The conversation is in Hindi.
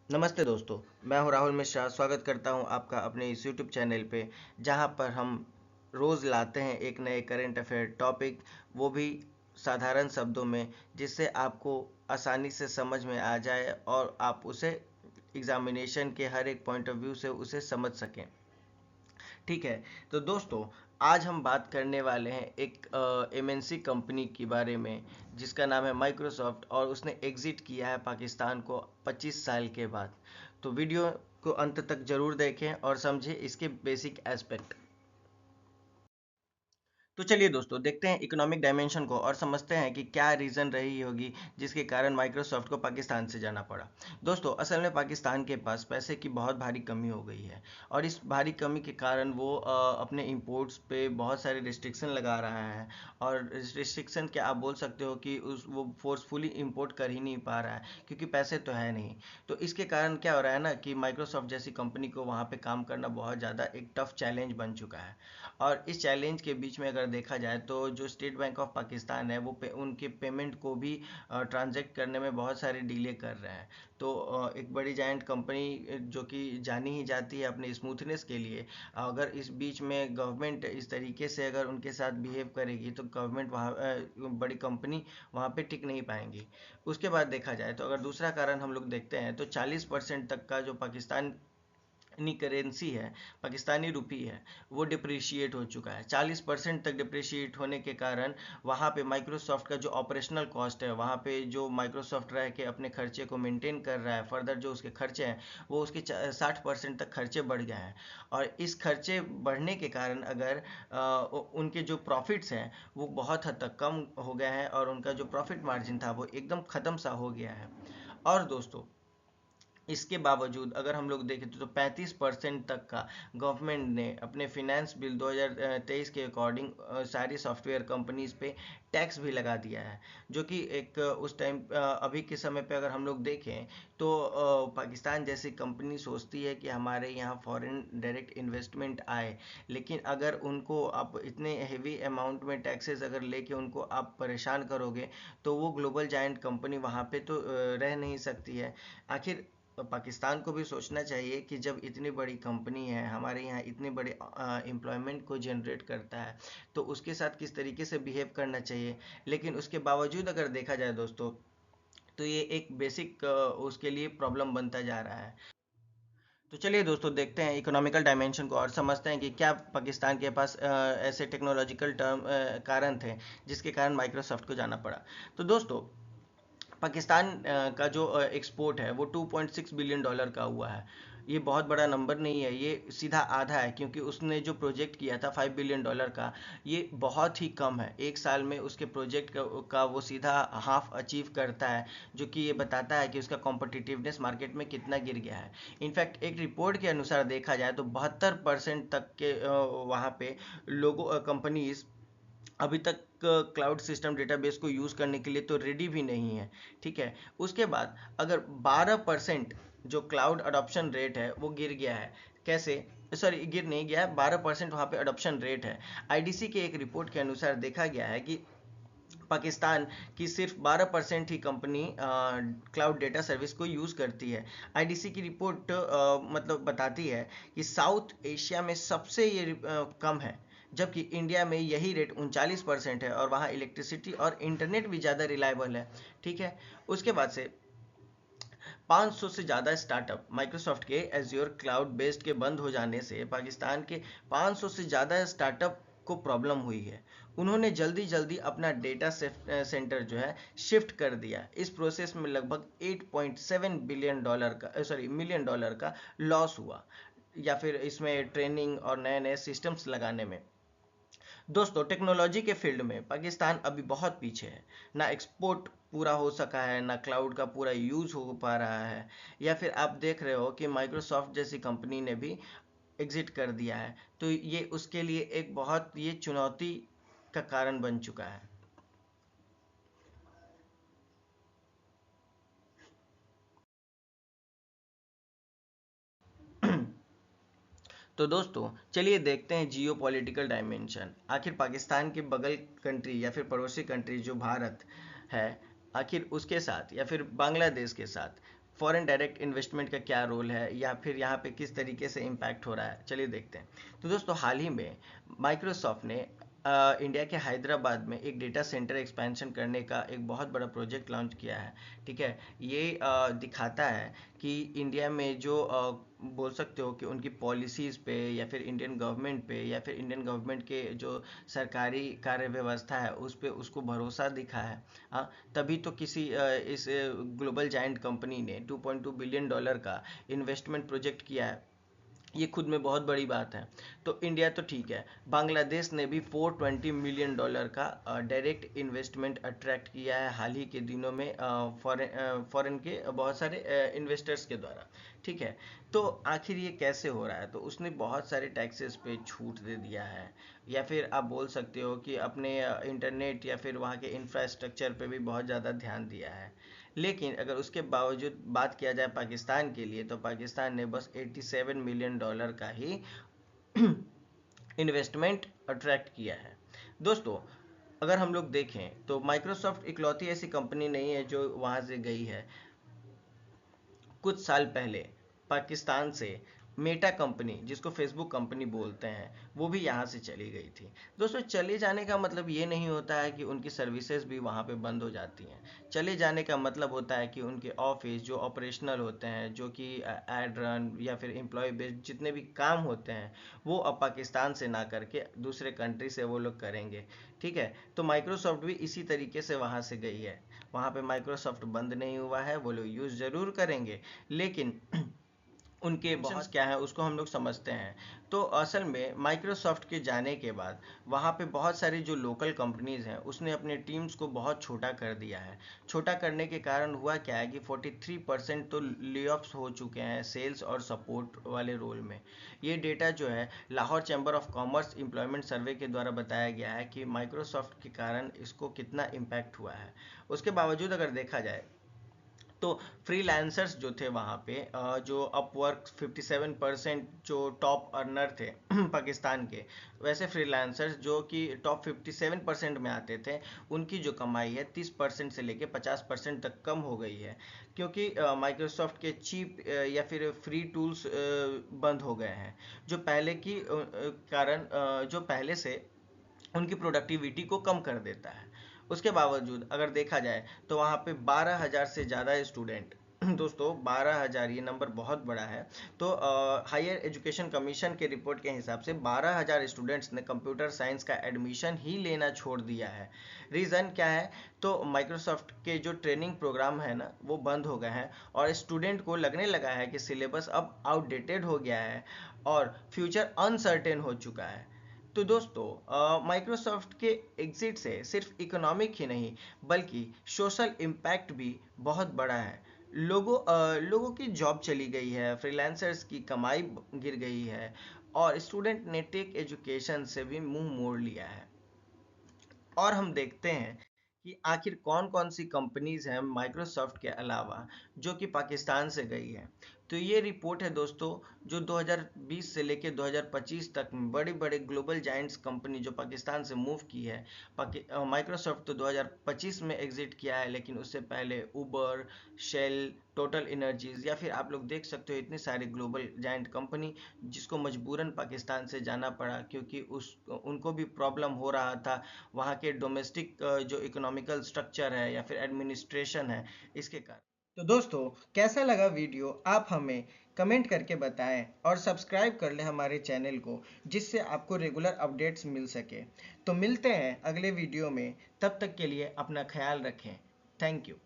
नमस्ते दोस्तों। मैं हूं राहुल मिश्रा। स्वागत करता हूं आपका अपने इस यूट्यूब चैनल पे, जहां पर हम रोज़ लाते हैं एक नए करंट अफेयर टॉपिक, वो भी साधारण शब्दों में, जिससे आपको आसानी से समझ में आ जाए और आप उसे एग्जामिनेशन के हर एक पॉइंट ऑफ व्यू से उसे समझ सकें। ठीक है। तो दोस्तों, आज हम बात करने वाले हैं एक एमएनसी कंपनी के बारे में, जिसका नाम है माइक्रोसॉफ्ट, और उसने एग्जिट किया है पाकिस्तान को 25 साल के बाद। तो वीडियो को अंत तक जरूर देखें और समझें इसके बेसिक एस्पेक्ट। तो चलिए दोस्तों, देखते हैं इकोनॉमिक डायमेंशन को और समझते हैं कि क्या रीज़न रही होगी जिसके कारण माइक्रोसॉफ्ट को पाकिस्तान से जाना पड़ा। दोस्तों, असल में पाकिस्तान के पास पैसे की बहुत भारी कमी हो गई है, और इस भारी कमी के कारण वो अपने इंपोर्ट्स पे बहुत सारे रिस्ट्रिक्शन लगा रहा है। और रिस्ट्रिक्शन क्या आप बोल सकते हो कि वो फोर्सफुली इंपोर्ट कर ही नहीं पा रहा है, क्योंकि पैसे तो है नहीं। तो इसके कारण क्या हो रहा है ना, कि माइक्रोसॉफ्ट जैसी कंपनी को वहाँ पे काम करना बहुत ज़्यादा एक टफ चैलेंज बन चुका है। और इस चैलेंज के बीच में अगर देखा जाए तो जो स्टेट बैंक ऑफ पाकिस्तान है, वो उनके पेमेंट को भी ट्रांजैक्ट करने में बहुत सारे डिले कर रहे हैं। तो एक बड़ी जायंट कंपनी जो कि जानी ही जाती है अपने स्मूथनेस के लिए, अगर इस बीच में गवर्नमेंट इस तरीके से अगर उनके साथ बिहेव करेगी, तो गवर्नमेंट वहाँ बड़ी कंपनी वहाँ पे टिक नहीं पाएंगी। उसके बाद देखा जाए तो अगर दूसरा कारण हम लोग देखते हैं, तो 40% तक का जो पाकिस्तान करेंसी है, पाकिस्तानी रुपी है, वो डिप्रिशिएट हो चुका है। 40% तक डिप्रिशिएट होने के कारण वहाँ पे माइक्रोसॉफ्ट का जो ऑपरेशनल कॉस्ट है, वहाँ पे जो माइक्रोसॉफ्ट रह के अपने खर्चे को मेंटेन कर रहा है, फर्दर जो उसके खर्चे हैं, वो उसके 60% तक खर्चे बढ़ गए हैं। और इस खर्चे बढ़ने के कारण अगर उनके जो प्रॉफिट्स हैं, वो बहुत हद तक कम हो गए हैं, और उनका जो प्रॉफिट मार्जिन था वो एकदम ख़त्म सा हो गया है। और दोस्तों, इसके बावजूद अगर हम लोग देखें तो 35% तक का गवर्नमेंट ने अपने फिनेंस बिल 2023 के अकॉर्डिंग सारी सॉफ्टवेयर कंपनीज पे टैक्स भी लगा दिया है। जो कि एक उस टाइम अभी के समय पे अगर हम लोग देखें तो पाकिस्तान जैसी कंपनी सोचती है कि हमारे यहाँ फॉरेन डायरेक्ट इन्वेस्टमेंट आए, लेकिन अगर उनको आप इतने हेवी अमाउंट में टैक्सेस अगर लेके उनको आप परेशान करोगे, तो वो ग्लोबल जायंट कंपनी वहाँ पे तो रह नहीं सकती है। आखिर पाकिस्तान को भी सोचना चाहिए कि जब इतनी बड़ी कंपनी है हमारे यहाँ, इतने बड़े एम्प्लॉयमेंट को जनरेट करता है, तो उसके साथ किस तरीके से बिहेव करना चाहिए। लेकिन उसके बावजूद अगर देखा जाए दोस्तों, तो ये एक बेसिक उसके लिए प्रॉब्लम बनता जा रहा है। तो चलिए दोस्तों, देखते हैं इकोनॉमिकल डायमेंशन को और समझते हैं कि क्या पाकिस्तान के पास ऐसे टेक्नोलॉजिकल कारण थे जिसके कारण माइक्रोसॉफ्ट को जाना पड़ा। तो दोस्तों, पाकिस्तान का जो एक्सपोर्ट है वो $2.6 बिलियन का हुआ है। ये बहुत बड़ा नंबर नहीं है, ये सीधा आधा है, क्योंकि उसने जो प्रोजेक्ट किया था $5 बिलियन का, ये बहुत ही कम है। एक साल में उसके प्रोजेक्ट का वो सीधा हाफ अचीव करता है, जो कि ये बताता है कि उसका कॉम्पिटिटिवनेस मार्केट में कितना गिर गया है। इनफैक्ट एक रिपोर्ट के अनुसार देखा जाए तो 72% तक के वहाँ पे लोगों कंपनीज अभी तक क्लाउड सिस्टम डेटाबेस को यूज़ करने के लिए तो रेडी भी नहीं है। ठीक है। उसके बाद अगर 12% जो क्लाउड अडॉप्शन रेट है वो गिर गया है। कैसे? सॉरी, गिर नहीं गया है, 12% वहाँ पे अडॉप्शन रेट है। आईडीसी के एक रिपोर्ट के अनुसार देखा गया है कि पाकिस्तान की सिर्फ 12% ही कंपनी क्लाउड डेटा सर्विस को यूज़ करती है। आईडीसी की रिपोर्ट मतलब बताती है कि साउथ एशिया में सबसे ये कम है, जबकि इंडिया में यही रेट 39% है, और वहाँ इलेक्ट्रिसिटी और इंटरनेट भी ज़्यादा रिलायबल है। ठीक है। उसके बाद से 500 से ज़्यादा स्टार्टअप माइक्रोसॉफ्ट के एज्योर क्लाउड बेस्ड के बंद हो जाने से पाकिस्तान के 500 से ज़्यादा स्टार्टअप को प्रॉब्लम हुई है। उन्होंने जल्दी जल्दी अपना डेटा सेंटर जो है शिफ्ट कर दिया। इस प्रोसेस में लगभग $8.7 बिलियन का मिलियन डॉलर का लॉस हुआ, या फिर इसमें ट्रेनिंग और नए नए सिस्टम्स लगाने में। दोस्तों, टेक्नोलॉजी के फील्ड में पाकिस्तान अभी बहुत पीछे है। ना एक्सपोर्ट पूरा हो सका है, ना क्लाउड का पूरा यूज़ हो पा रहा है, या फिर आप देख रहे हो कि माइक्रोसॉफ्ट जैसी कंपनी ने भी एग्जिट कर दिया है। तो ये उसके लिए एक बहुत ये चुनौती का कारण बन चुका है। तो दोस्तों, चलिए देखते हैं जियो पॉलिटिकल डायमेंशन। आखिर पाकिस्तान के बगल कंट्री या फिर पड़ोसी कंट्री जो भारत है, आखिर उसके साथ या फिर बांग्लादेश के साथ फॉरेन डायरेक्ट इन्वेस्टमेंट का क्या रोल है या फिर यहाँ पे किस तरीके से इम्पैक्ट हो रहा है, चलिए देखते हैं। तो दोस्तों हाल ही में माइक्रोसॉफ्ट ने इंडिया के हैदराबाद में एक डेटा सेंटर एक्सपेंशन करने का एक बहुत बड़ा प्रोजेक्ट लॉन्च किया है। ठीक है, ये दिखाता है कि इंडिया में जो बोल सकते हो कि उनकी पॉलिसीज़ पे या फिर इंडियन गवर्नमेंट पे या फिर इंडियन गवर्नमेंट के जो सरकारी कार्य व्यवस्था है उस पे उसको भरोसा दिखा है। हाँ, तभी तो इस ग्लोबल जायंट कंपनी ने $2.2 बिलियन का इन्वेस्टमेंट प्रोजेक्ट किया है। ये खुद में बहुत बड़ी बात है। तो इंडिया तो ठीक है, बांग्लादेश ने भी $420 मिलियन का डायरेक्ट इन्वेस्टमेंट अट्रैक्ट किया है हाल ही के दिनों में फॉरेन के बहुत सारे इन्वेस्टर्स के द्वारा। ठीक है, तो आखिर ये कैसे हो रहा है? तो उसने बहुत सारे टैक्सेस पे छूट दे दिया है, या फिर आप बोल सकते हो कि अपने इंटरनेट या फिर वहाँ के इंफ्रास्ट्रक्चर पे भी बहुत ज़्यादा ध्यान दिया है। लेकिन अगर उसके बावजूद बात किया जाए पाकिस्तान के लिए, तो पाकिस्तान ने बस $87 मिलियन का ही इन्वेस्टमेंट अट्रैक्ट किया है। दोस्तों अगर हम लोग देखें तो माइक्रोसॉफ्ट इकलौती ऐसी कंपनी नहीं है जो वहाँ से गई है। कुछ साल पहले पाकिस्तान से मेटा कंपनी, जिसको फेसबुक कंपनी बोलते हैं, वो भी यहाँ से चली गई थी। दोस्तों चले जाने का मतलब ये नहीं होता है कि उनकी सर्विसेज भी वहाँ पे बंद हो जाती हैं। चले जाने का मतलब होता है कि उनके ऑफिस जो ऑपरेशनल होते हैं, जो कि एड रन या फिर एम्प्लॉय बेस्ड जितने भी काम होते हैं, वो अब पाकिस्तान से ना करके दूसरे कंट्री से वो लोग करेंगे। ठीक है, तो माइक्रोसॉफ्ट भी इसी तरीके से वहाँ से गई है। वहाँ पे माइक्रोसॉफ्ट बंद नहीं हुआ है, वो लोग यूज़ ज़रूर करेंगे, लेकिन उनके बहुत क्या है उसको हम लोग समझते हैं। तो असल में माइक्रोसॉफ्ट के जाने के बाद वहाँ पे बहुत सारी जो लोकल कंपनीज़ हैं उसने अपने टीम्स को बहुत छोटा कर दिया है। छोटा करने के कारण हुआ क्या है कि 43% तो ले ऑफ्स हो चुके हैं सेल्स और सपोर्ट वाले रोल में। ये डेटा जो है Lahore chamber of commerce employment survey के द्वारा बताया गया है कि माइक्रोसॉफ्ट के कारण इसको कितना इम्पैक्ट हुआ है। उसके बावजूद अगर देखा जाए तो फ्रीलांसर्स जो थे वहाँ पे जो अपवर्क 57% जो टॉप अर्नर थे पाकिस्तान के, वैसे फ्रीलांसर्स जो कि टॉप 57% में आते थे, उनकी जो कमाई है 30% से लेके 50% तक कम हो गई है, क्योंकि माइक्रोसॉफ्ट के चीप या फिर फ्री टूल्स बंद हो गए हैं, जो पहले की कारण जो पहले से उनकी प्रोडक्टिविटी को कम कर देता है। उसके बावजूद अगर देखा जाए तो वहाँ पे 12,000 से ज़्यादा स्टूडेंट दोस्तों 12,000 ये नंबर बहुत बड़ा है। तो हायर एजुकेशन कमीशन के रिपोर्ट के हिसाब से 12,000 स्टूडेंट्स ने कंप्यूटर साइंस का एडमिशन ही लेना छोड़ दिया है। रीज़न क्या है? तो माइक्रोसॉफ्ट के जो ट्रेनिंग प्रोग्राम है ना वो बंद हो गए हैं, और स्टूडेंट को लगने लगा है कि सिलेबस अब आउटडेटेड हो गया है और फ्यूचर अनसर्टेन हो चुका है। तो दोस्तों माइक्रोसॉफ्ट के एग्जिट से सिर्फ इकोनॉमिक ही नहीं बल्कि सोशल इम्पैक्ट भी बहुत बड़ा है। लोगों की जॉब चली गई है, फ्रीलांसर्स की कमाई गिर गई है, और स्टूडेंट ने टेक एजुकेशन से भी मुंह मोड़ लिया है। और हम देखते हैं कि आखिर कौन कौन सी कंपनीज हैं माइक्रोसॉफ्ट के अलावा जो कि पाकिस्तान से गई है। तो ये रिपोर्ट है दोस्तों जो 2020 से लेके 2025 तक बड़े बड़े ग्लोबल जायंट्स कंपनी जो पाकिस्तान से मूव की है। माइक्रोसॉफ्ट तो 2025 में एग्जिट किया है, लेकिन उससे पहले उबर, शेल, टोटल एनर्जीज या फिर आप लोग देख सकते हो इतनी सारी ग्लोबल जायंट कंपनी जिसको मजबूरन पाकिस्तान से जाना पड़ा, क्योंकि उस उनको भी प्रॉब्लम हो रहा था वहाँ के डोमेस्टिक जो इकोनॉमिकल स्ट्रक्चर है या फिर एडमिनिस्ट्रेशन है, इसके कारण। तो दोस्तों कैसा लगा वीडियो आप हमें कमेंट करके बताएं, और सब्सक्राइब कर लें हमारे चैनल को, जिससे आपको रेगुलर अपडेट्स मिल सके। तो मिलते हैं अगले वीडियो में, तब तक के लिए अपना ख्याल रखें। Thank you.